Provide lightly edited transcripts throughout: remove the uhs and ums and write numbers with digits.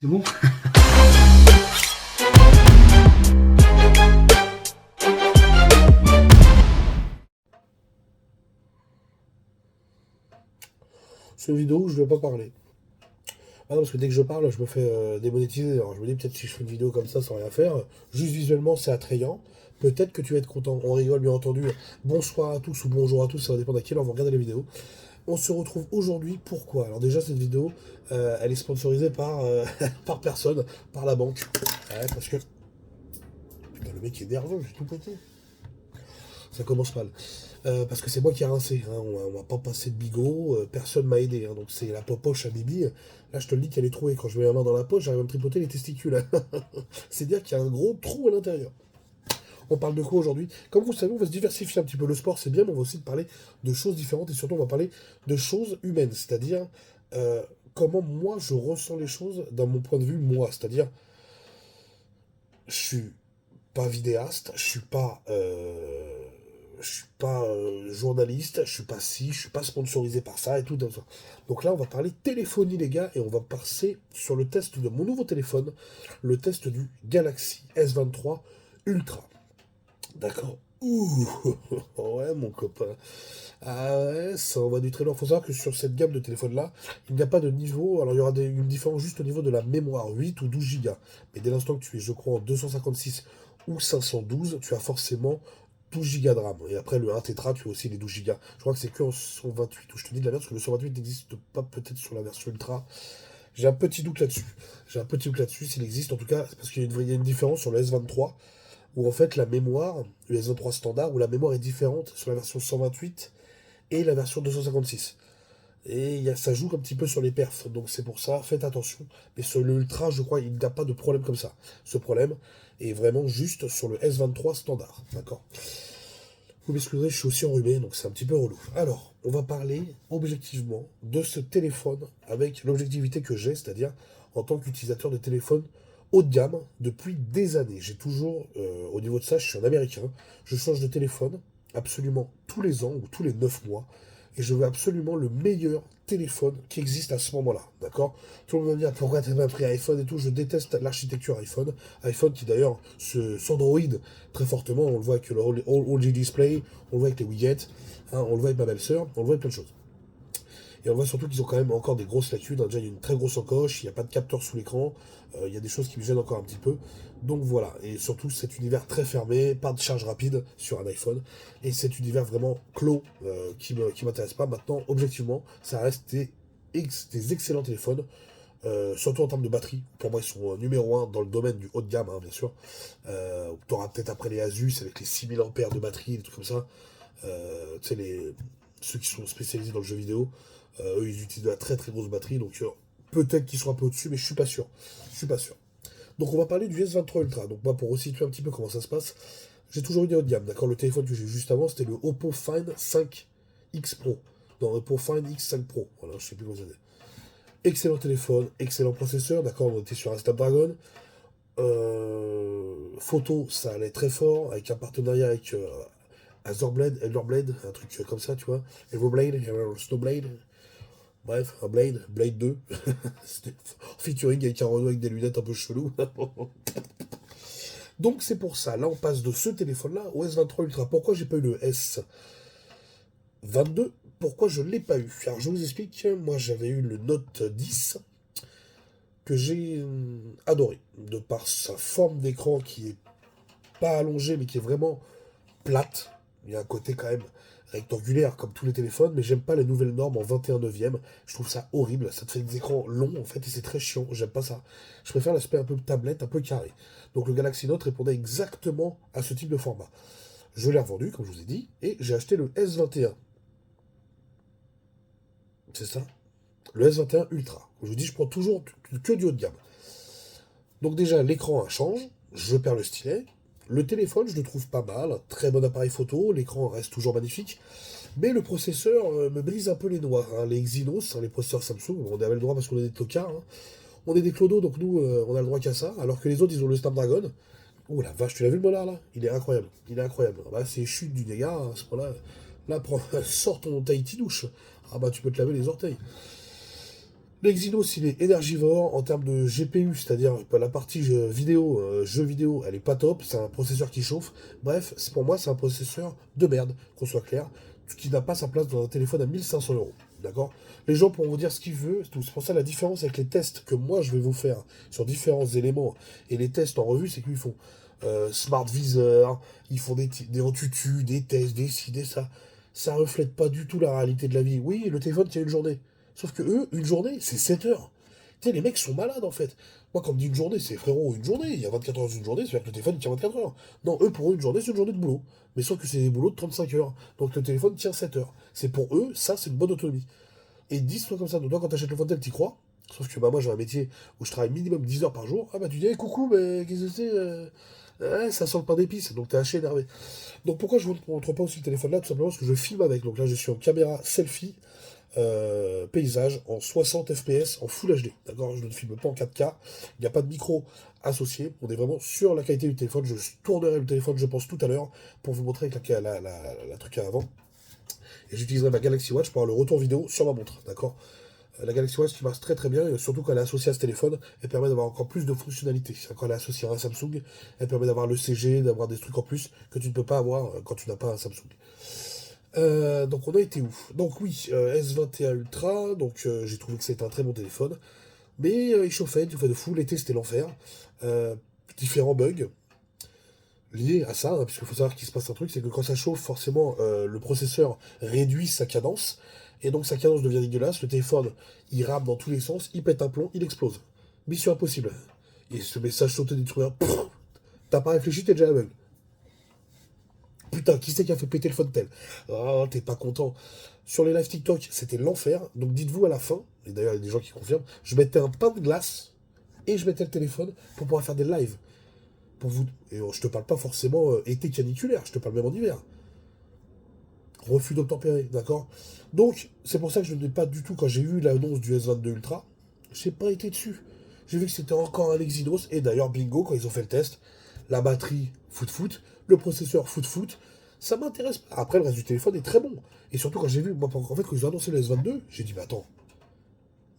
C'est bon? C'est une vidéo où je ne vais pas parler. Ah non, parce que dès que je parle, je me fais démonétiser. Alors je me dis peut-être si je fais une vidéo comme ça sans rien faire, juste visuellement c'est attrayant. Peut-être que tu vas être content. On rigole bien entendu. Bonsoir à tous ou bonjour à tous, ça va dépendre à quelle heure vous regardez la vidéo. On se retrouve aujourd'hui, pourquoi? Alors déjà cette vidéo, elle est sponsorisée par, par personne, par la banque. Ouais, parce que... Putain, le mec est nerveux, j'ai tout pété. Ça commence mal. Parce que c'est moi qui ai rincé, hein. On m'a pas passé de bigot, personne m'a aidé, hein. Donc c'est la poche à Bibi. Là je te le dis qu'elle est trouée. Quand je mets la main dans la poche, j'arrive à me tripoter les testicules. C'est dire qu'il y a un gros trou à l'intérieur. On parle de quoi aujourd'hui? Comme vous le savez, on va se diversifier un petit peu. Le sport c'est bien, mais on va aussi parler de choses différentes et surtout on va parler de choses humaines. C'est-à-dire comment moi je ressens les choses d'un mon point de vue moi. C'est-à-dire je suis pas vidéaste, je suis pas journaliste, je suis pas ci, je suis pas sponsorisé par ça et tout. Donc là, on va parler téléphonie, les gars, et on va passer sur le test de mon nouveau téléphone, le test du Galaxy S23 Ultra. D'accord. Ouh, ouais, mon copain. Ah ouais, ça envoie du très lourd. Faut savoir que sur cette gamme de téléphones-là, il n'y a pas de niveau. Alors, il y aura une différence juste au niveau de la mémoire, 8 ou 12 Go. Mais dès l'instant que tu es, je crois, en 256 ou 512, tu as forcément 12 Go de RAM. Et après, le 1 Tétra, tu as aussi les 12 Go. Je crois que c'est que en 128, où je te dis de la merde, parce que le 128 n'existe pas peut-être sur la version Ultra. J'ai un petit doute là-dessus. J'ai un petit doute là-dessus, s'il existe. En tout cas, parce qu'il y a une différence sur le S23 où en fait la mémoire, le S23 standard, où la mémoire est différente sur la version 128 et la version 256. Et ça joue un petit peu sur les perfs, donc c'est pour ça, faites attention. Mais sur l'Ultra, je crois, il n'y a pas de problème comme ça. Ce problème est vraiment juste sur le S23 standard, d'accord? Vous m'excuserez, je suis aussi enrhumé, donc c'est un petit peu relou. Alors, on va parler objectivement de ce téléphone avec l'objectivité que j'ai, c'est-à-dire en tant qu'utilisateur de téléphone haut de gamme depuis des années. J'ai toujours, au niveau de ça, je suis un Américain, je change de téléphone absolument tous les ans ou tous les 9 mois, et je veux absolument le meilleur téléphone qui existe à ce moment-là, d'accord? Tout le monde va me dire pourquoi t'as pas pris iPhone et tout, je déteste l'architecture iPhone. iPhone qui d'ailleurs s'android très fortement, on le voit avec le All-G Display, on le voit avec les widgets, hein, on le voit avec ma belle-sœur, on le voit avec plein de choses. Et on voit surtout qu'ils ont quand même encore des grosses lacunes, hein. Déjà il y a une très grosse encoche, il n'y a pas de capteur sous l'écran, il y a des choses qui me gênent encore un petit peu. Donc voilà, et surtout cet univers très fermé, pas de charge rapide sur un iPhone, et cet univers vraiment clos qui m'intéresse pas. Maintenant, objectivement, ça reste des excellents téléphones, surtout en termes de batterie. Pour moi, ils sont numéro un dans le domaine du haut de gamme, hein, bien sûr. Tu auras peut-être après les Asus avec les 6000 ampères de batterie, des trucs comme ça. Tu sais, ceux qui sont spécialisés dans le jeu vidéo, eux, ils utilisent de la très très grosse batterie, donc peut-être qu'ils sont un peu au-dessus, mais je suis pas sûr. Je suis pas sûr. Donc on va parler du S23 Ultra. Donc moi, pour resituer un petit peu comment ça se passe, j'ai toujours eu des haut de gamme, d'accord? Le téléphone que j'ai juste avant, c'était le Oppo Find 5X Pro. Non, Oppo Find X5 Pro. Voilà, je sais plus comment ça dit. Excellent téléphone, excellent processeur, d'accord? On était sur un Snapdragon. Photo, ça allait très fort, avec un partenariat avec Azorblade, Elderblade, un truc comme ça, tu vois. Everblade, Snowblade. Bref, un Blade 2. C'était featuring avec un Renault avec des lunettes un peu chelou. Donc c'est pour ça, là on passe de ce téléphone-là au S23 Ultra. Pourquoi j'ai pas eu le S22? Pourquoi je ne l'ai pas eu? Alors je vous explique, moi j'avais eu le Note 10 que j'ai adoré, de par sa forme d'écran qui est pas allongée mais qui est vraiment plate. Il y a un côté quand même rectangulaire comme tous les téléphones, mais j'aime pas les nouvelles normes en 21 neuvième. Je trouve ça horrible, ça te fait des écrans longs en fait et c'est très chiant, j'aime pas ça. Je préfère l'aspect un peu tablette, un peu carré. Donc le Galaxy Note répondait exactement à ce type de format. Je l'ai revendu, comme je vous ai dit, et j'ai acheté le S21. C'est ça? Le S21 Ultra. Je vous dis, je prends toujours que du haut de gamme. Donc déjà, l'écran change, je perds le stylet. Le téléphone, je le trouve pas mal, très bon appareil photo, l'écran reste toujours magnifique. Mais le processeur me brise un peu les noix, hein. Les Exynos, hein, les processeurs Samsung, on avait le droit parce qu'on est des tocards, hein. On est des clodos, donc nous, on a le droit qu'à ça, alors que les autres, ils ont le Snapdragon. Oh la vache, tu l'as vu le molar là? Il est incroyable, il est incroyable. Là, c'est chute du dégât, hein, à ce point-là. Là, sors ton Tahiti douche. Ah bah, tu peux te laver les orteils. L'Exynos, il est énergivore en termes de GPU, c'est-à-dire la partie jeux vidéo, elle est pas top, c'est un processeur qui chauffe. Bref, pour moi, c'est un processeur de merde, qu'on soit clair, qui n'a pas sa place dans un téléphone à 1 500 euros. D'accord. Les gens pourront vous dire ce qu'ils veulent, c'est pour ça la différence avec les tests que moi je vais vous faire sur différents éléments et les tests en revue, c'est qu'ils font Smart Visor, ils font des entutus, des tests, des ci, des ça. Ça reflète pas du tout la réalité de la vie. Oui, le téléphone tient une journée. Sauf que eux, une journée, c'est 7 heures. Tu sais, les mecs sont malades en fait. Moi, quand on me dit une journée, c'est frérot, une journée. Il y a 24 heures dans une journée, c'est-à-dire que le téléphone il tient 24 heures. Non, eux, pour eux, une journée, c'est une journée de boulot. Mais sauf que c'est des boulots de 35 heures. Donc le téléphone tient 7 heures. C'est pour eux, ça, c'est une bonne autonomie. Et ils disent, toi, comme ça, donc toi, quand t'achètes le Fontaine, t'y crois. Sauf que bah, moi, j'ai un métier où je travaille minimum 10 heures par jour. Ah bah, tu dis, hey, coucou, mais qu'est-ce que c'est ouais, ça sent le pain d'épices. Donc t'es haché énervé. Donc pourquoi je ne vous montre pas aussi le téléphone là? Tout simplement parce que je filme avec. Donc là, je suis en caméra selfie. Paysage en 60 fps en Full HD. D'accord. Je ne filme pas en 4K. Il n'y a pas de micro associé. On est vraiment sur la qualité du téléphone. Je tournerai le téléphone, je pense, tout à l'heure pour vous montrer avec la truc à avant. Et j'utiliserai ma Galaxy Watch pour avoir le retour vidéo sur ma montre. D'accord. La Galaxy Watch qui marche très très bien, et surtout quand elle est associée à ce téléphone, elle permet d'avoir encore plus de fonctionnalités. Quand elle est associée à un Samsung, elle permet d'avoir le CG, d'avoir des trucs en plus que tu ne peux pas avoir quand tu n'as pas un Samsung. Donc on a été où? Donc oui, S21 Ultra, donc j'ai trouvé que c'était un très bon téléphone, mais il chauffait de fou, l'été c'était l'enfer. Euh, Différents bugs liés à ça, hein, puisqu'il faut savoir qu'il se passe un truc, c'est que quand ça chauffe, forcément, le processeur réduit sa cadence, et donc sa cadence devient dégueulasse, le téléphone, il rame dans tous les sens, il pète un plomb, il explose. Mission impossible. Et ce message sauté des trucs, t'as pas réfléchi, t'es déjà aveugle. Putain, qui c'est qui a fait péter le Fontaine? Ah, t'es pas content. Sur les lives TikTok, c'était l'enfer. Donc dites-vous à la fin, et d'ailleurs il y a des gens qui confirment, je mettais un pain de glace et je mettais le téléphone pour pouvoir faire des lives. Pour vous. Et je te parle pas forcément été caniculaire, je te parle même en hiver. Refus d'obtempérer, d'accord. Donc, c'est pour ça que je n'ai pas du tout, quand j'ai vu l'annonce du S22 Ultra, j'ai pas été dessus. J'ai vu que c'était encore un Exynos, et d'ailleurs, bingo, quand ils ont fait le test, la batterie foot, le processeur foot, ça m'intéresse pas. Après, le reste du téléphone est très bon. Et surtout, quand j'ai vu, moi, en fait, quand ils ont annoncé le S22, j'ai dit, mais attends,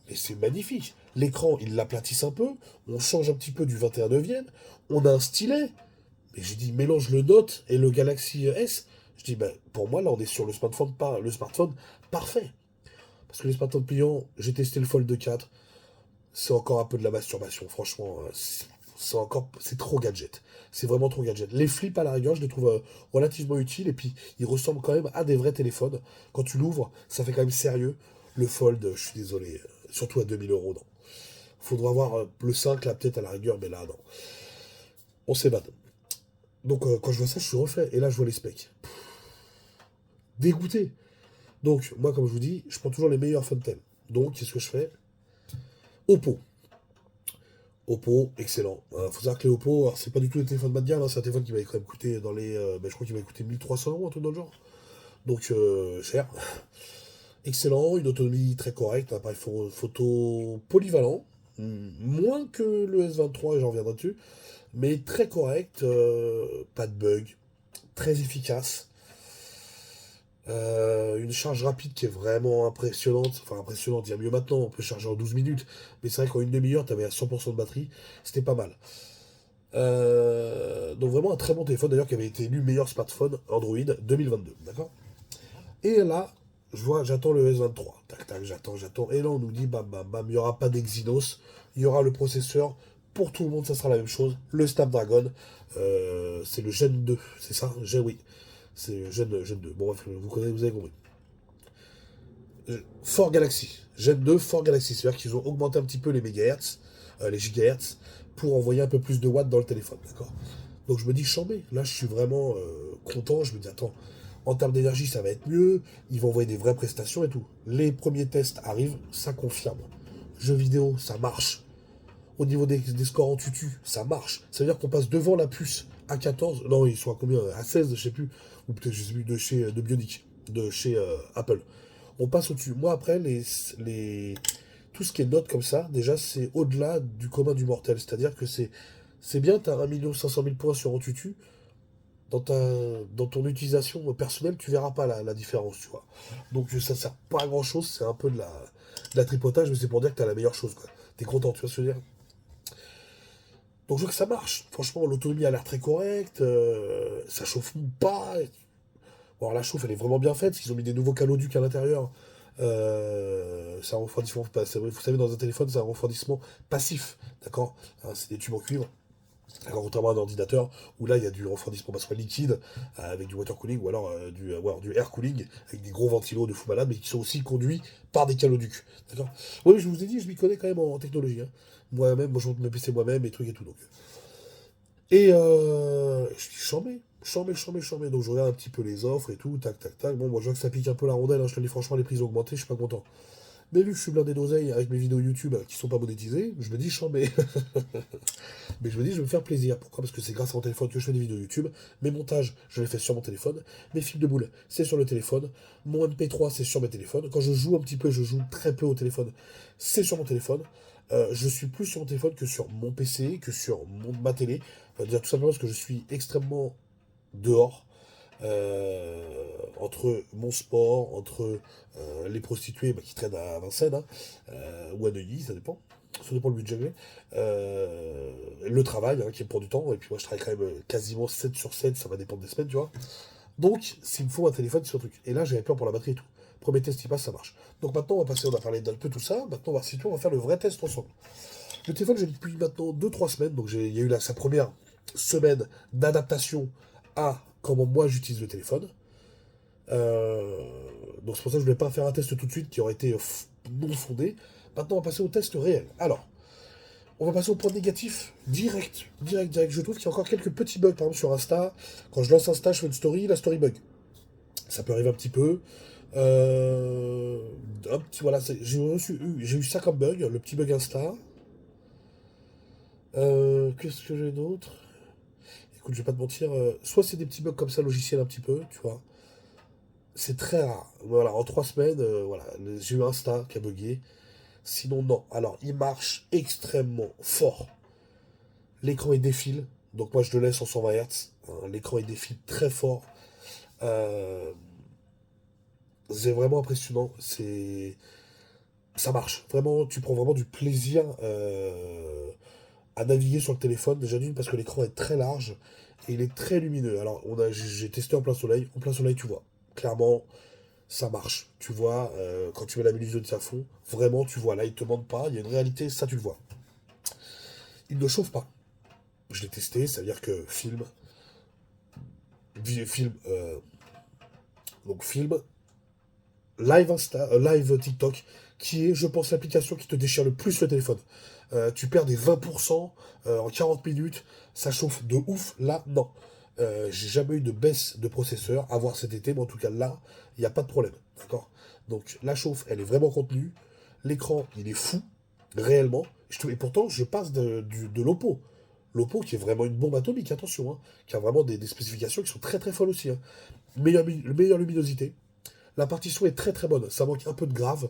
mais c'est magnifique. L'écran, ils l'aplatissent un peu, on change un petit peu du 21 neuvième, on a un stylet, et j'ai dit, mélange le Note et le Galaxy S. Je dis, ben, pour moi, là, on est sur le smartphone parfait. Parce que les smartphones pliants, j'ai testé le Fold 4, c'est encore un peu de la masturbation, franchement. C'est trop gadget. C'est vraiment trop gadget. Les flips, à la rigueur, je les trouve relativement utiles, et puis ils ressemblent quand même à des vrais téléphones. Quand tu l'ouvres, ça fait quand même sérieux. Le Fold, je suis désolé, surtout à 2000 euros, non. Faudra voir le 5, là, peut-être à la rigueur, mais là, non. On s'évade. Donc, quand je vois ça, je suis refait. Et là, je vois les specs. Dégoûté. Donc, moi, comme je vous dis, je prends toujours les meilleurs Fontaine. Donc, qu'est-ce que je fais? Oppo. Oppo, excellent. Faut savoir que les Oppo, alors, c'est pas du tout des téléphones bas de gamme, hein, c'est un téléphone qui va quand même coûter dans les. Ben, je crois qu'il va coûter 1300 euros, un truc dans le genre. Donc, cher. Excellent, une autonomie très correcte, un appareil photo polyvalent. Moins que le S23, et j'en reviendrai dessus. Mais très correct, pas de bug, très efficace. Une charge rapide qui est vraiment impressionnante. Enfin, impressionnante, il y a mieux maintenant, on peut charger en 12 minutes. Mais c'est vrai qu'en une demi-heure, tu avais à 100% de batterie. C'était pas mal. Donc vraiment un très bon téléphone, d'ailleurs, qui avait été élu meilleur smartphone Android 2022. D'accord. Et là, j'attends le S23. Tac, tac, j'attends. Et là, on nous dit, bam, bam, bam, il n'y aura pas d'Exynos. Il y aura le processeur. Pour tout le monde, ça sera la même chose. Le Snapdragon. C'est le Gen 2. C'est ça? Oui. C'est Gen 2. Bon, bref, vous avez compris. Fort Galaxy. Gen 2, Fort Galaxy. C'est-à-dire qu'ils ont augmenté un petit peu les mégahertz, les gigahertz, pour envoyer un peu plus de watts dans le téléphone. D'accord. Donc je me dis, chambé. Là, je suis vraiment content. Je me dis, attends, en termes d'énergie, ça va être mieux. Ils vont envoyer des vraies prestations et tout. Les premiers tests arrivent, ça confirme. Jeux vidéo, ça marche. Au niveau des scores en tutu, ça marche. Ça veut dire qu'on passe devant la puce à 14. Non, ils sont à combien? À 16, je sais plus. Ou peut-être, je sais plus, de Bionic, de chez Apple. On passe au-dessus. Moi, après, tout ce qui est notes comme ça, déjà, c'est au-delà du commun du mortel. C'est-à-dire que c'est bien, tu as 1 500 000 points sur Antutu. Dans ton utilisation personnelle, tu verras pas la différence, tu vois. Donc ça sert pas à grand chose, c'est un peu La tripotage, mais c'est pour dire que t'as la meilleure chose, quoi. T'es content, tu vois ce que je veux dire? Donc je vois que ça marche. Franchement, l'autonomie a l'air très correcte, ça chauffe pas. Bon, alors, la chauffe, elle est vraiment bien faite, parce qu'ils ont mis des nouveaux caloducs à l'intérieur. C'est un refroidissement, vous savez, dans un téléphone, c'est un refroidissement passif, d'accord? Hein, c'est des tubes en cuivre. Alors, contrairement à un ordinateur, où là il y a du refroidissement soit liquide, avec du water cooling, ou alors du air cooling, avec des gros ventilos de fou malade, mais qui sont aussi conduits par des caloducs. D'accord. Oui, je vous ai dit, je m'y connais quand même en technologie. Hein. Moi-même, moi je monte mes PC moi-même, et trucs et tout. Donc. Et je suis chambé, chambé, chambé, chambé. Donc je regarde un petit peu les offres et tout, tac, tac, tac. Bon, moi je vois que ça pique un peu la rondelle, hein, je te dis franchement, les prix ont augmenté, je suis pas content. Mais vu que je suis blindé d'oseille avec mes vidéos YouTube qui sont pas monétisées, je me dis chambé. Mais je me dis, je vais me faire plaisir. Pourquoi? Parce que c'est grâce à mon téléphone que je fais des vidéos YouTube. Mes montages, je les fais sur mon téléphone. Mes films de boules, c'est sur le téléphone. Mon MP3, c'est sur mes téléphones. Quand je joue un petit peu, je joue très peu au téléphone, c'est sur mon téléphone. Je suis plus sur mon téléphone que sur mon PC, que sur ma télé. Déjà tout simplement parce que je suis extrêmement dehors. Entre mon sport, entre les prostituées bah, qui traînent à Vincennes, hein, ou à Neuilly, ça dépend le budget que j'ai, le travail hein, qui me prend du temps, et puis moi je travaille quand même quasiment 7 sur 7, ça va dépendre des semaines, tu vois. Donc, s'il me faut un téléphone, c'est un truc. Et là, j'avais peur pour la batterie et tout. Premier test, il passe, ça marche. Donc maintenant, on a parlé d'un peu tout ça, maintenant on va situer, on va faire le vrai test ensemble. Le téléphone, j'ai depuis maintenant 2 3 semaines, donc il y a eu sa première semaine d'adaptation à comment moi j'utilise le téléphone. Euh, donc c'est pour ça que je ne voulais pas faire un test tout de suite qui aurait été non fondé. Maintenant, on va passer au test réel. Alors, on va passer au point négatif direct. Direct, direct. Je trouve qu'il y a encore quelques petits bugs, par exemple sur Insta. Quand je lance Insta, je fais une story, la story bug. Ça peut arriver un petit peu. Un petit, voilà, j'ai eu ça comme bug, le petit bug Insta. Qu'est-ce que j'ai d'autre? Écoute, je vais pas te mentir, soit c'est des petits bugs comme ça, logiciel un petit peu, tu vois. C'est très rare. Voilà, en 3 semaines, voilà, j'ai eu Insta qui a bugué. Sinon, non. Alors, il marche extrêmement fort. L'écran il défile. Donc moi, je le laisse en 120 Hz. Hein, l'écran il défile très fort. Euh, c'est vraiment impressionnant. Ça marche. Vraiment, tu prends vraiment du plaisir à naviguer sur le téléphone. Déjà d'une parce que l'écran est très large et il est très lumineux. Alors, j'ai testé en plein soleil. En plein soleil, tu vois. Clairement, ça marche. Tu vois, quand tu mets la luminosité à fond, vraiment, tu vois. Là, il te demande pas. Il y a une réalité, ça, tu le vois. Il ne chauffe pas. Je l'ai testé, ça veut dire que film, donc film, live Insta, live TikTok, qui est, je pense, l'application qui te déchire le plus le téléphone. Tu perds des 20% en 40 minutes, ça chauffe de ouf. Là, non. J'ai jamais eu de baisse de processeur à voir cet été, mais en tout cas là, il n'y a pas de problème. D'accord. Donc la chauffe, elle est vraiment contenue. L'écran, il est fou, réellement. Et pourtant, je passe de l'Oppo. L'Oppo qui est vraiment une bombe atomique, attention, hein, qui a vraiment des spécifications qui sont très très folles aussi. Hein. Meilleure luminosité, la partition est très très bonne. Ça manque un peu de grave,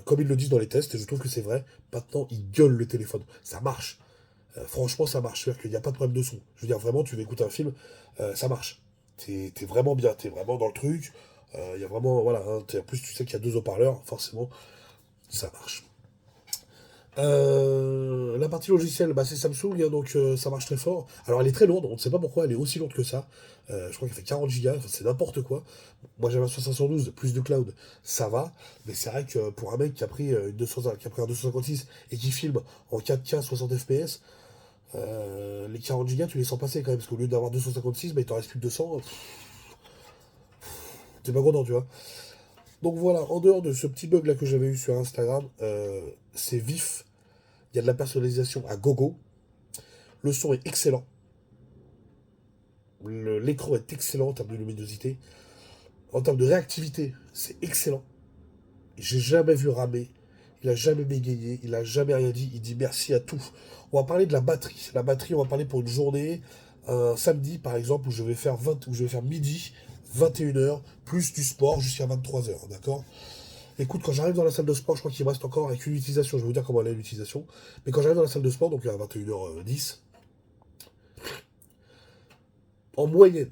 comme ils le disent dans les tests, et je trouve que c'est vrai. Maintenant, ils gueulent le téléphone. Ça marche. Franchement, ça marche. C'est-à-dire qu'il n'y a pas de problème de son. Je veux dire, vraiment, tu veux écouter un film, ça marche. T'es vraiment bien, t'es vraiment dans le truc. Il y a vraiment, voilà. Hein, en plus, tu sais qu'il y a 2 haut-parleurs, forcément, ça marche. La partie logicielle, bah, c'est Samsung, hein, donc ça marche très fort. Alors elle est très lourde, on ne sait pas pourquoi elle est aussi lourde que ça. Je crois qu'elle fait 40 Go, enfin, c'est n'importe quoi. Moi j'avais un 512, plus de cloud, ça va. Mais c'est vrai que pour un mec qui a pris, qui a pris un 256 et qui filme en 4K 60 FPS, les 40 Go tu les sens passer quand même, parce qu'au lieu d'avoir 256, bah, il t'en reste plus que 200. T'es pas content, tu vois. Donc voilà, en dehors de ce petit bug là que j'avais eu sur Instagram, c'est vif. Il y a de la personnalisation à gogo. Le son est excellent. L'écran est excellent en termes de luminosité. En termes de réactivité, c'est excellent. J'ai jamais vu ramer. Il a jamais bégayé. Il a jamais rien dit. Il dit merci à tout. On va parler de la batterie. La batterie, on va parler pour une journée. Un samedi, par exemple, où je vais faire midi, 21 h, plus du sport jusqu'à 23 h. D'accord. Écoute, quand j'arrive dans la salle de sport, je crois qu'il me reste encore avec une utilisation. Je vais vous dire comment elle est l'utilisation. Mais quand j'arrive dans la salle de sport, donc à 21 h 10, en moyenne,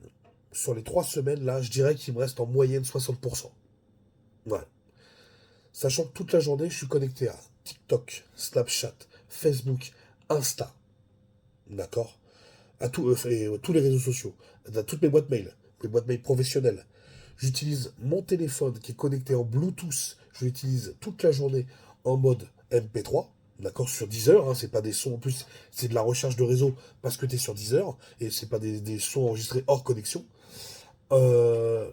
sur les 3 semaines, là, je dirais qu'il me reste en moyenne 60%. Ouais. Sachant que toute la journée, je suis connecté à TikTok, Snapchat, Facebook, Insta, d'accord, à tous les réseaux sociaux, à toutes mes boîtes mail professionnelles. J'utilise mon téléphone qui est connecté en Bluetooth, je l'utilise toute la journée en mode MP3, d'accord, sur Deezer, hein, c'est pas des sons, en plus, c'est de la recherche de réseau parce que tu es sur Deezer, et c'est pas des sons enregistrés hors connexion. Euh,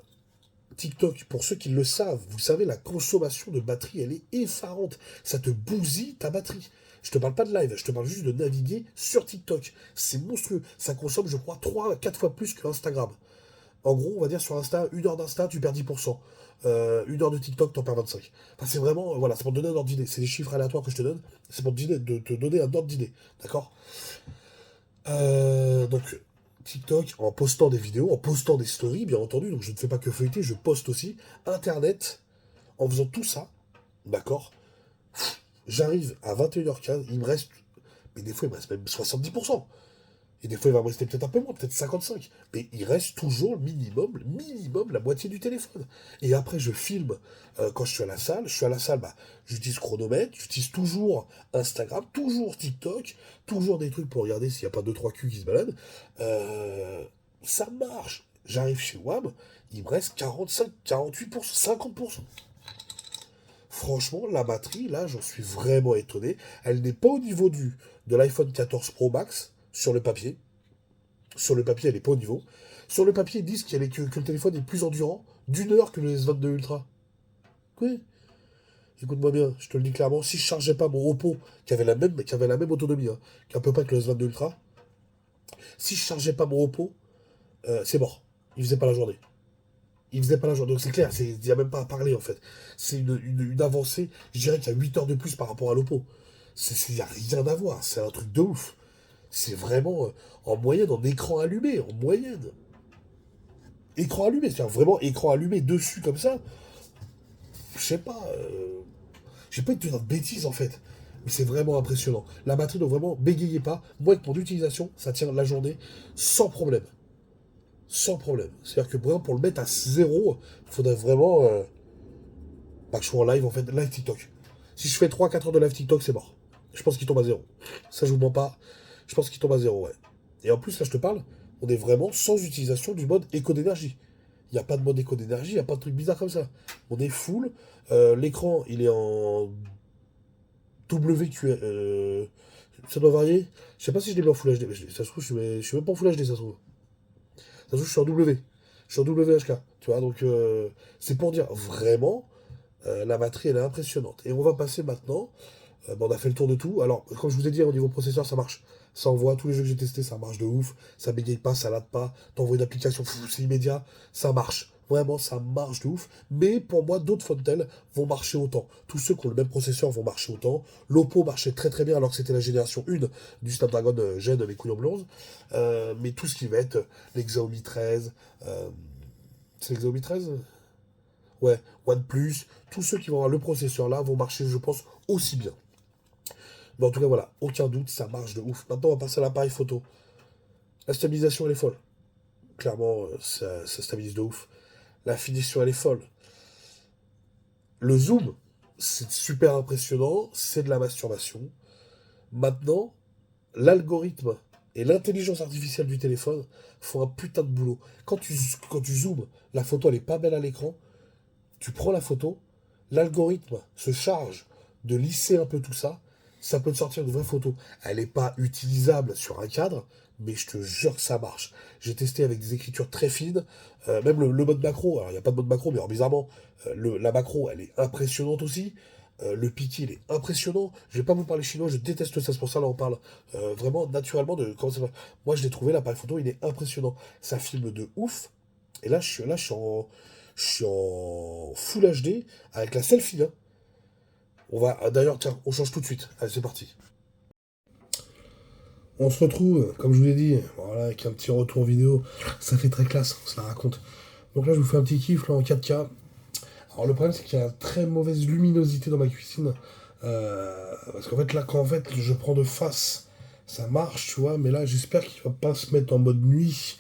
TikTok, pour ceux qui le savent, vous savez, la consommation de batterie, elle est effarante. Ça te bousille ta batterie. Je te parle pas de live, je te parle juste de naviguer sur TikTok. C'est monstrueux. Ça consomme, je crois, 3 à 4 fois plus que Instagram. En gros, on va dire sur Insta, 1 heure d'Insta, tu perds 10%. 1 heure de TikTok, t'en perds 25. Enfin, c'est vraiment, voilà, c'est pour te donner un ordre d'idée. C'est des chiffres aléatoires que je te donne. C'est pour te donner un ordre d'idée. D'accord. Donc, TikTok, en postant des vidéos, en postant des stories, bien entendu, donc je ne fais pas que feuilleter, je poste aussi. Internet, en faisant tout ça, d'accord, j'arrive à 21h15, il me reste, mais des fois il me reste même 70%. Et des fois il va me rester peut-être un peu moins, peut-être 55. Mais il reste toujours le minimum, la moitié du téléphone. Et après je filme quand je suis à la salle. Je suis à la salle, bah, j'utilise chronomètre, j'utilise toujours Instagram, toujours TikTok, toujours des trucs pour regarder s'il n'y a pas deux trois culs qui se baladent. Euh, Ça marche. J'arrive chez WAM, il me reste 45, 48%, 50%. Franchement, la batterie, là, j'en suis vraiment étonné. Elle n'est pas au niveau de l'iPhone 14 Pro Max sur le papier. Sur le papier, elle n'est pas au niveau. Sur le papier, ils disent que le téléphone est plus endurant d'1 heure que le S22 Ultra. Oui. Écoute-moi bien, je te le dis clairement, si je chargeais pas mon Oppo, qui avait la même autonomie, hein, qu'à peu près que le S22 Ultra, si je chargeais pas mon Oppo, c'est mort. Il faisait pas la journée. Il faisait pas la journée. Donc c'est clair, il n'y a même pas à parler en fait. C'est une avancée, je dirais qu'il y a 8 heures de plus par rapport à l'Oppo. Il n'y a rien à voir, c'est un truc de ouf. C'est vraiment en moyenne, en écran allumé, en moyenne. Écran allumé, c'est-à-dire vraiment écran allumé dessus comme ça. Je sais pas, j'ai pas été dans de bêtises en fait. Mais c'est vraiment impressionnant. La batterie ne vraiment bégayez pas. Moi, avec mon utilisation, ça tient la journée sans problème. Sans problème. C'est-à-dire que vraiment, pour le mettre à 0, il faudrait vraiment que je sois en live en fait, live TikTok. Si je fais 3 4 heures de live TikTok, c'est mort. Je pense qu'il tombe à 0. Ça, je vous mens pas. Je pense qu'il tombe à 0, ouais. Et en plus, là, je te parle, on est vraiment sans utilisation du mode éco d'énergie. Il n'y a pas de mode éco d'énergie, il n'y a pas de truc bizarre comme ça. On est full. L'écran, il est en WQL. Ça doit varier. Je sais pas si je l'ai mis en Full HD. Mais ça se trouve, je suis même pas en Full HD, ça se trouve. Ça se trouve, je suis en W. Je suis en WHK. Tu vois, donc c'est pour dire vraiment, la batterie, elle est impressionnante. Et on va passer maintenant. On a fait le tour de tout. Alors, comme je vous ai dit, au niveau processeur, ça marche. Ça envoie tous les jeux que j'ai testés, ça marche de ouf. Ça bégaye pas, ça lade pas. T'envoies une application, c'est immédiat. Ça marche. Vraiment, ça marche de ouf. Mais pour moi, d'autres Fontel vont marcher autant. Tous ceux qui ont le même processeur vont marcher autant. L'Oppo marchait très très bien alors que c'était la génération 1 du Snapdragon Gen avec Queen 11. Mais tout ce qui va être les Xiaomi 13, c'est le Xiaomi 13. Ouais, OnePlus, tous ceux qui vont avoir le processeur là vont marcher, je pense, aussi bien. Mais en tout cas, voilà, aucun doute, ça marche de ouf. Maintenant, on va passer à l'appareil photo. La stabilisation, elle est folle. Clairement, ça stabilise de ouf. La finition, elle est folle. Le zoom, c'est super impressionnant, c'est de la masturbation. Maintenant, l'algorithme et l'intelligence artificielle du téléphone font un putain de boulot. Quand tu zoomes, la photo, elle est pas belle à l'écran. Tu prends la photo, l'algorithme se charge de lisser un peu tout ça, ça peut te sortir une vraie photo. Elle n'est pas utilisable sur un cadre, mais je te jure que ça marche. J'ai testé avec des écritures très fines, même le mode macro, alors il n'y a pas de mode macro, mais alors, bizarrement, la macro, elle est impressionnante aussi. Le piqué, il est impressionnant. Je vais pas vous parler chinois, je déteste ça, c'est pour ça là on parle vraiment naturellement de comment ça va. Moi je l'ai trouvé, l'appareil photo, il est impressionnant. Ça filme de ouf. Et là, je suis en Full HD avec la selfie, hein. D'ailleurs, tiens, on change tout de suite. Allez, c'est parti. On se retrouve, comme je vous l'ai dit, voilà, avec un petit retour vidéo. Ça fait très classe, ça raconte. Donc là, je vous fais un petit kiff là, en 4K. Alors le problème, c'est qu'il y a une très mauvaise luminosité dans ma cuisine. Parce qu'en fait, là, quand en fait, je prends de face, ça marche, tu vois. Mais là, j'espère qu'il va pas se mettre en mode nuit.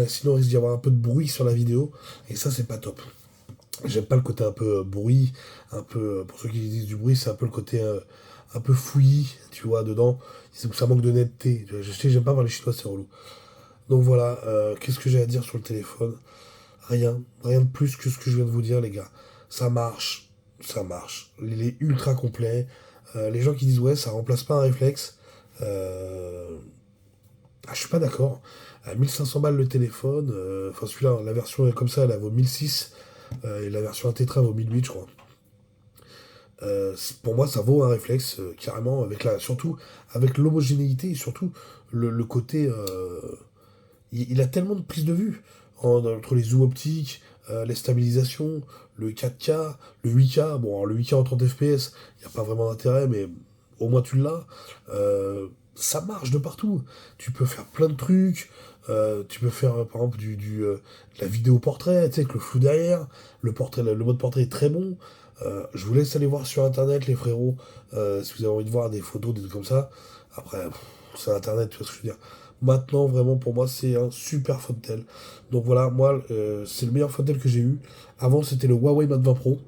Sinon, il risque d'y avoir un peu de bruit sur la vidéo. Et ça, c'est pas top. J'aime pas le côté un peu bruit, un peu, pour ceux qui disent du bruit, c'est un peu le côté un peu fouillis, tu vois, dedans. Ça manque de netteté. Je sais, j'aime pas voir les Chinois, c'est relou. Donc voilà, qu'est-ce que j'ai à dire sur le téléphone? Rien, rien de plus que ce que je viens de vous dire, les gars. Ça marche, ça marche. Il est ultra complet. Les gens qui disent ouais, ça remplace pas un réflexe, euh, je suis pas d'accord. À 1500 balles le téléphone, enfin celui-là, la version comme ça, elle vaut 1006, et la version Intetra vaut 1008, je crois. Pour moi, ça vaut un réflexe, carrément, surtout avec l'homogénéité et surtout le côté. Il a tellement de prises de vue entre les zooms optiques, les stabilisations, le 4K, le 8K. Bon, alors le 8K en 30 FPS, il n'y a pas vraiment d'intérêt, mais au moins tu l'as. Ça marche de partout. Tu peux faire plein de trucs. Tu peux faire, par exemple, de la vidéo portrait, tu sais, avec le flou derrière. Le mode portrait est très bon. Je vous laisse aller voir sur internet, les frérots, si vous avez envie de voir des photos, des trucs comme ça. Après, c'est internet, tu vois ce que je veux dire. Maintenant, vraiment, pour moi, c'est un super Fontel. Donc voilà, moi, c'est le meilleur Fontel que j'ai eu. Avant, c'était le Huawei Mate 20 Pro,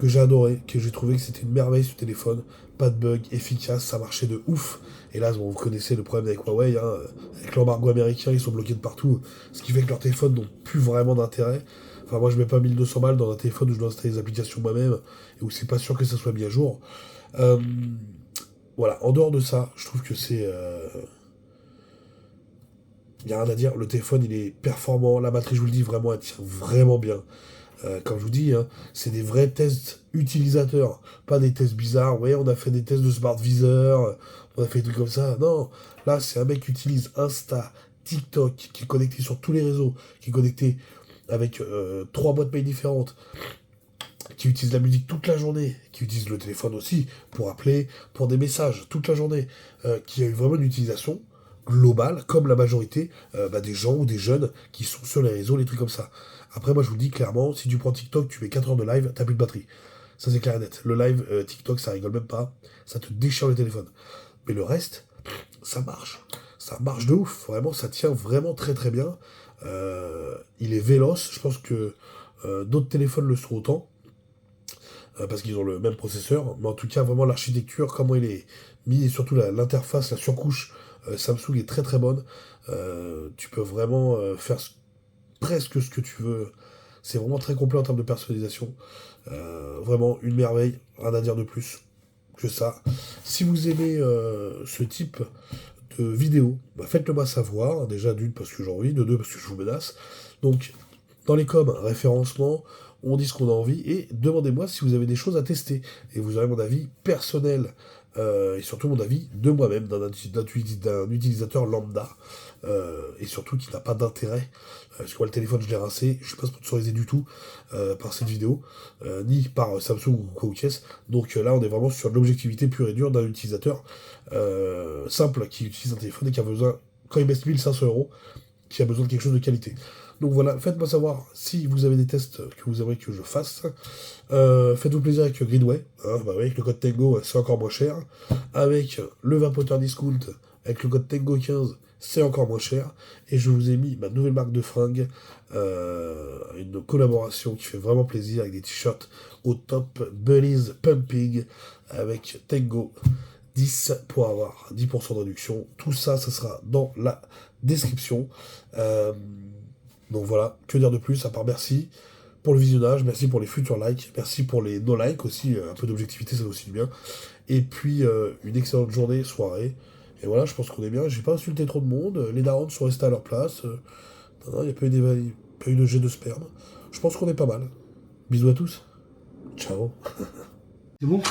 que j'ai adoré, que j'ai trouvé que c'était une merveille ce téléphone. Pas de bug, efficace, ça marchait de ouf. Et là, bon, vous connaissez le problème avec Huawei, hein, avec l'embargo américain, ils sont bloqués de partout. Ce qui fait que leurs téléphones n'ont plus vraiment d'intérêt. Enfin, moi, je mets pas 1200 balles dans un téléphone où je dois installer des applications moi-même et où c'est pas sûr que ça soit mis à jour. Euh, voilà, en dehors de ça, je trouve que c'est. Il n'y a rien à dire, le téléphone il est performant, la batterie je vous le dis vraiment elle tient vraiment bien. Comme je vous dis, hein, c'est des vrais tests utilisateurs, pas des tests bizarres. Ouais, on a fait des tests de Smart Visor, on a fait des trucs comme ça. Non, là c'est un mec qui utilise Insta, TikTok, qui est connecté sur tous les réseaux, qui est connecté avec trois boîtes mail différentes, qui utilise la musique toute la journée, qui utilise le téléphone aussi pour appeler, pour des messages toute la journée, qui a eu vraiment une utilisation globale, comme la majorité des gens ou des jeunes qui sont sur les réseaux, les trucs comme ça. Après, moi je vous le dis clairement, si tu prends TikTok, tu mets 4 heures de live, t'as plus de batterie. Ça c'est clair et net. Le live, TikTok, ça rigole même pas, ça te déchire le téléphone. Mais le reste, ça marche. Ça marche de ouf. Vraiment, ça tient vraiment très très bien. Il est véloce. Je pense que d'autres téléphones le sont autant parce qu'ils ont le même processeur, mais en tout cas, vraiment l'architecture, comment il est mis, et surtout l'interface, la surcouche Samsung est très très bonne. Tu peux vraiment faire presque ce que tu veux. C'est vraiment très complet en termes de personnalisation. Vraiment une merveille, rien à dire de plus que ça. Si vous aimez ce type de vidéo, bah faites-le moi savoir. Déjà d'une parce que j'ai envie, de deux parce que je vous menace. Donc dans les coms, référencement, on dit ce qu'on a envie et demandez-moi si vous avez des choses à tester. Et vous aurez mon avis personnel et surtout mon avis de moi-même, d'un utilisateur lambda et surtout qui n'a pas d'intérêt. Parce que moi, le téléphone, je l'ai rincé, je suis pas sponsorisé du tout par cette vidéo, ni par Samsung ou quoi ou qu'est-ce. Donc là, on est vraiment sur l'objectivité pure et dure d'un utilisateur simple qui utilise un téléphone et qui a besoin, quand il baisse 1500 euros, qui a besoin de quelque chose de qualité. Donc voilà, faites-moi savoir si vous avez des tests que vous aimeriez que je fasse. Faites-vous plaisir avec Gridway, hein, bah oui, avec le code Tango, c'est encore moins cher. Avec le Vapoteur Discount, avec le code Tango 15, c'est encore moins cher. Et je vous ai mis ma nouvelle marque de fringues, une collaboration qui fait vraiment plaisir avec des t-shirts au top, Bunnies Pumping, avec Tango 10 pour avoir 10% de réduction. Tout ça, ça sera dans la description. Euh, donc voilà, que dire de plus à part merci pour le visionnage, merci pour les futurs likes, merci pour les no-likes aussi, un peu d'objectivité ça fait aussi du bien. Et puis une excellente journée, soirée. Et voilà, je pense qu'on est bien. J'ai pas insulté trop de monde, les darons sont restés à leur place. Il n'y a pas eu de jet de sperme. Je pense qu'on est pas mal. Bisous à tous. Ciao. C'est bon?